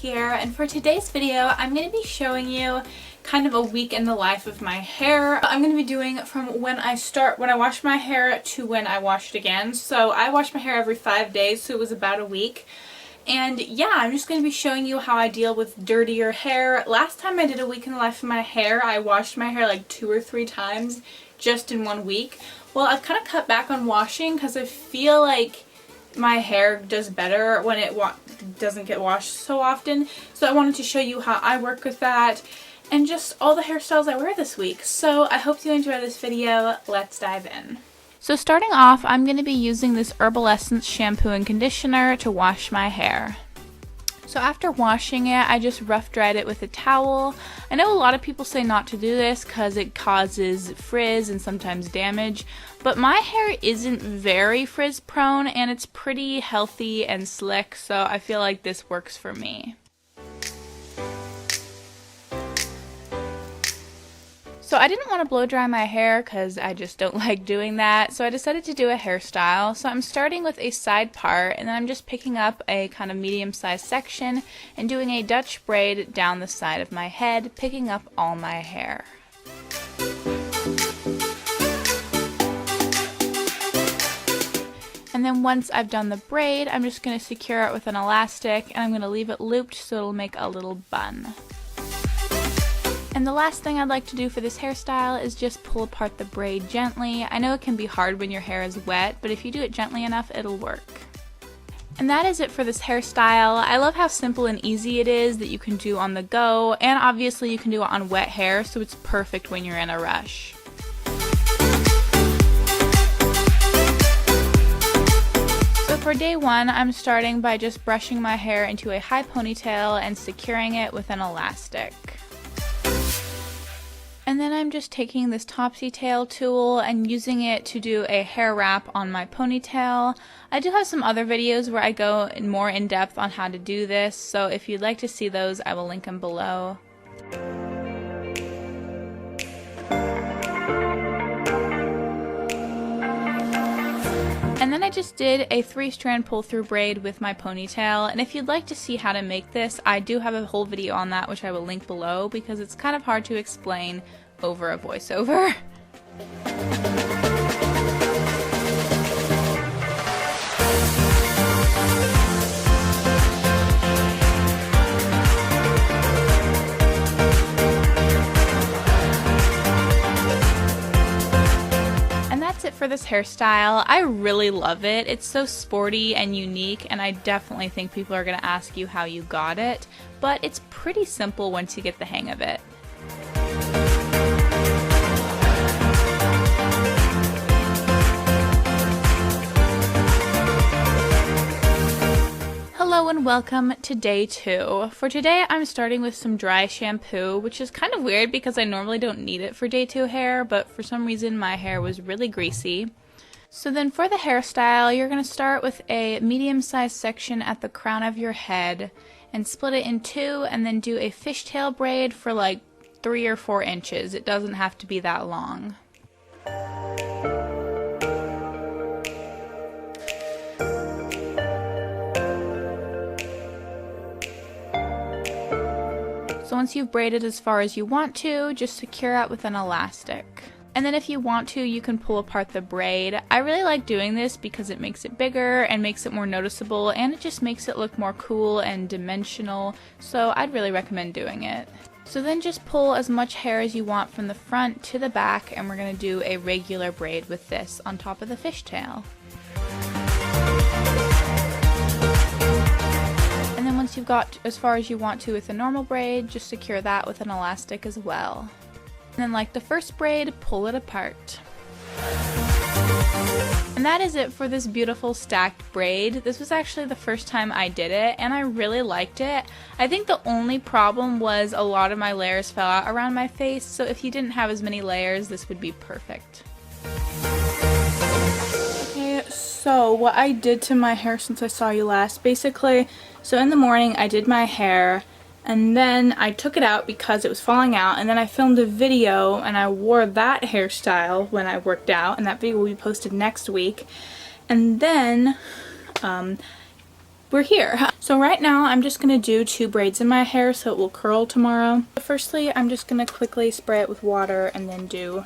here, and for today's video I'm going to be showing you kind of a week in the life of my hair. I'm going to be doing from when I wash my hair to when I wash it again. So I wash my hair every 5 days, so it was about a week. And yeah, I'm just going to be showing you how I deal with dirtier hair. Last time I did a week in the life of my hair, I washed my hair like 2 or 3 times just in 1 week. Well, I've kind of cut back on washing because I feel like my hair does better when it doesn't get washed so often. So I wanted to show you how I work with that and just all the hairstyles I wear this week. So I hope you enjoy this video. Let's dive in. So starting off, I'm going to be using this Herbal Essence shampoo and conditioner to wash my hair. So after washing it, I just rough dried it with a towel. I know a lot of people say not to do this because it causes frizz and sometimes damage, but my hair isn't very frizz prone and it's pretty healthy and slick, so I feel like this works for me. So I didn't want to blow dry my hair because I just don't like doing that, so I decided to do a hairstyle. So I'm starting with a side part, and then I'm just picking up a kind of medium-sized section and doing a Dutch braid down the side of my head, picking up all my hair. And then once I've done the braid, I'm just going to secure it with an elastic, and I'm going to leave it looped so it'll make a little bun. And the last thing I'd like to do for this hairstyle is just pull apart the braid gently. I know it can be hard when your hair is wet, but if you do it gently enough, it'll work. And that is it for this hairstyle. I love how simple and easy it is that you can do on the go, and obviously you can do it on wet hair, so it's perfect when you're in a rush. So for day one, I'm starting by just brushing my hair into a high ponytail and securing it with an elastic. And then I'm just taking this Topsy Tail tool and using it to do a hair wrap on my ponytail. I do have some other videos where I go more in depth on how to do this, so if you'd like to see those, I will link them below. And then I just did a 3-strand pull-through braid with my ponytail, and if you'd like to see how to make this, I do have a whole video on that which I will link below because it's kind of hard to explain over a voiceover. For this hairstyle. I really love it. It's so sporty and unique, and I definitely think people are going to ask you how you got it, but it's pretty simple once you get the hang of it. Hello and welcome to day 2. For today I'm starting with some dry shampoo, which is kind of weird because I normally don't need it for day 2 hair, but for some reason my hair was really greasy. So then for the hairstyle, you're going to start with a medium-sized section at the crown of your head and split it in 2 and then do a fishtail braid for like 3 or 4 inches. It doesn't have to be that long. So once you've braided as far as you want to, just secure it with an elastic. And then if you want to, you can pull apart the braid. I really like doing this because it makes it bigger and makes it more noticeable, and it just makes it look more cool and dimensional, so I'd really recommend doing it. So then just pull as much hair as you want from the front to the back, and we're going to do a regular braid with this on top of the fishtail. Once you've got as far as you want to with a normal braid, just secure that with an elastic as well. And then like the first braid, pull it apart. And that is it for this beautiful stacked braid. This was actually the first time I did it, and I really liked it. I think the only problem was a lot of my layers fell out around my face, so if you didn't have as many layers, this would be perfect. Okay, so what I did to my hair since I saw you last, basically, so in the morning I did my hair, and then I took it out because it was falling out, and then I filmed a video and I wore that hairstyle when I worked out, and that video will be posted next week. And then we're here. So right now I'm just going to do 2 braids in my hair so it will curl tomorrow. Firstly, I'm just going to quickly spray it with water and then do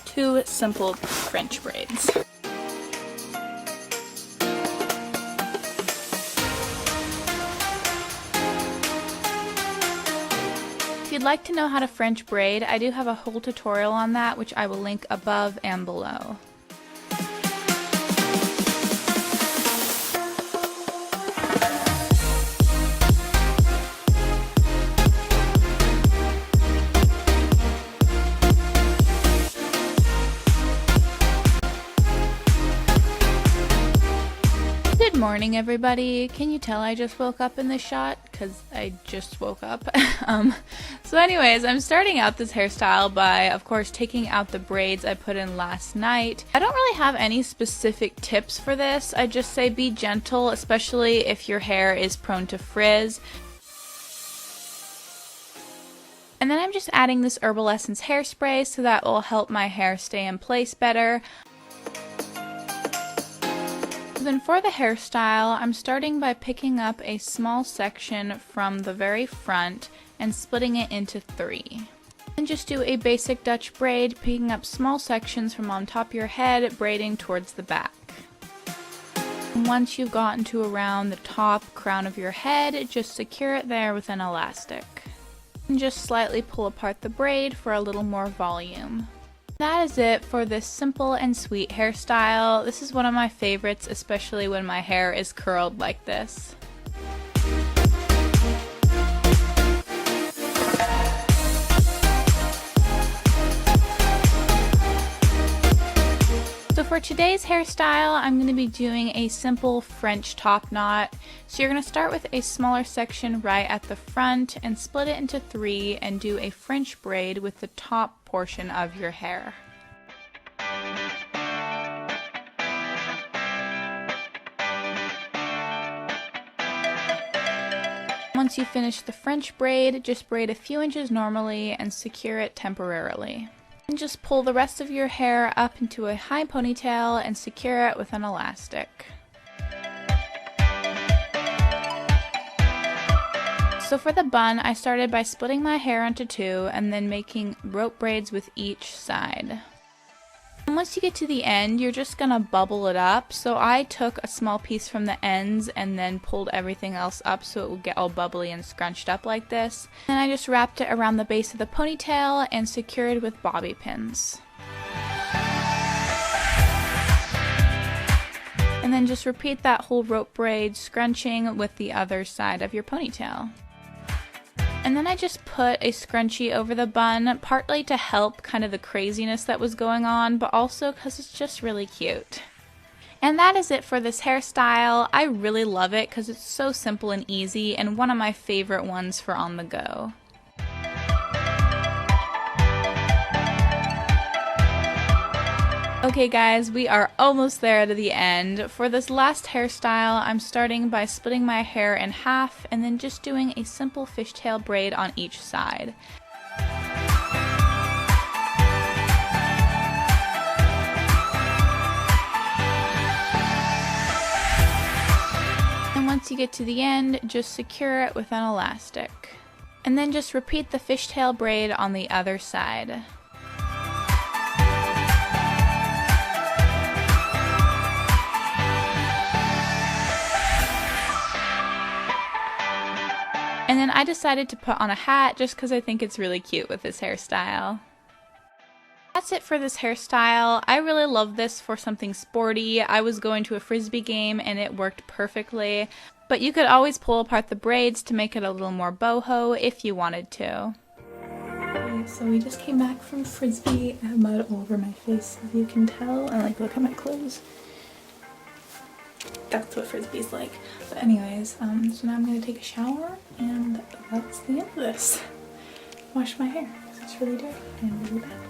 2 simple French braids. If you'd like to know how to French braid, I do have a whole tutorial on that, which I will link above and below. Good morning, everybody. Can you tell I just woke up in this shot? Because I just woke up. So anyways, I'm starting out this hairstyle by, of course, taking out the braids I put in last night. I don't really have any specific tips for this. I just say be gentle, especially if your hair is prone to frizz. And then I'm just adding this Herbal Essence hairspray so that will help my hair stay in place better. Then for the hairstyle, I'm starting by picking up a small section from the very front and splitting it into 3. And just do a basic Dutch braid, picking up small sections from on top of your head, braiding towards the back. And once you've gotten to around the top crown of your head, just secure it there with an elastic. And just slightly pull apart the braid for a little more volume. That is it for this simple and sweet hairstyle. This is one of my favorites, especially when my hair is curled like this. So for today's hairstyle, I'm going to be doing a simple French top knot. So you're going to start with a smaller section right at the front and split it into 3 and do a French braid with the top portion of your hair. Once you finish the French braid, just braid a few inches normally and secure it temporarily. And just pull the rest of your hair up into a high ponytail and secure it with an elastic. So for the bun, I started by splitting my hair into 2 and then making rope braids with each side. And once you get to the end, you're just gonna bubble it up. So I took a small piece from the ends and then pulled everything else up so it would get all bubbly and scrunched up like this. And I just wrapped it around the base of the ponytail and secured with bobby pins. And then just repeat that whole rope braid scrunching with the other side of your ponytail. And then I just put a scrunchie over the bun, partly to help kind of the craziness that was going on, but also because it's just really cute. And that is it for this hairstyle. I really love it because it's so simple and easy and one of my favorite ones for on the go. Okay guys, we are almost there to the end. For this last hairstyle, I'm starting by splitting my hair in half and then just doing a simple fishtail braid on each side. And once you get to the end, just secure it with an elastic. And then just repeat the fishtail braid on the other side. And then I decided to put on a hat just because I think it's really cute with this hairstyle. That's it for this hairstyle. I really love this for something sporty. I was going to a frisbee game and it worked perfectly. But you could always pull apart the braids to make it a little more boho if you wanted to. Okay, so we just came back from frisbee. I have mud all over my face, as you can tell. And like, look at my clothes. That's what frisbee's like. But anyways, so now I'm gonna take a shower and that's the end of this. Wash my hair because it's really dirty and really bad.